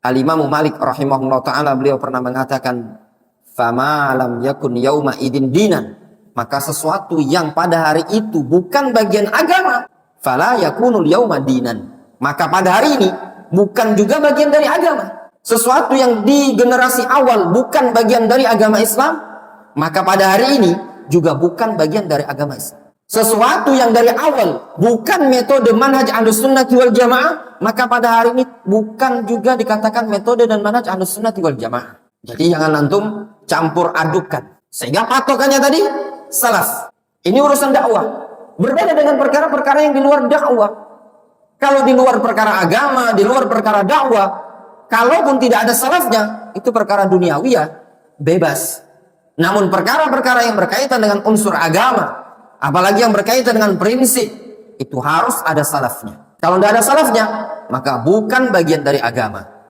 Al-Imam Malik rahimahullah ta'ala, beliau pernah mengatakan, fama lam yakun yauma idin dinan, maka sesuatu yang pada hari itu bukan bagian agama, fala yakunul yauma dinan, maka pada hari ini bukan juga bagian dari agama. Sesuatu yang di generasi awal bukan bagian dari agama Islam, maka pada hari ini juga bukan bagian dari agama Islam. Sesuatu yang dari awal bukan metode manhaj Ahlussunnah wal Jamaah, maka pada hari ini bukan juga dikatakan metode dan manhaj Ahlussunnah wal Jamaah. Jadi jangan antum campur adukan. Sehingga patokannya tadi salaf. Ini urusan dakwah. Berbeda dengan perkara-perkara yang di luar dakwah. Kalau di luar perkara agama, di luar perkara dakwah, kalaupun tidak ada salafnya, itu perkara duniawiyah, bebas. Namun perkara-perkara yang berkaitan dengan unsur agama, apalagi yang berkaitan dengan prinsip, itu harus ada salafnya. Kalau tidak ada salafnya, maka bukan bagian dari agama.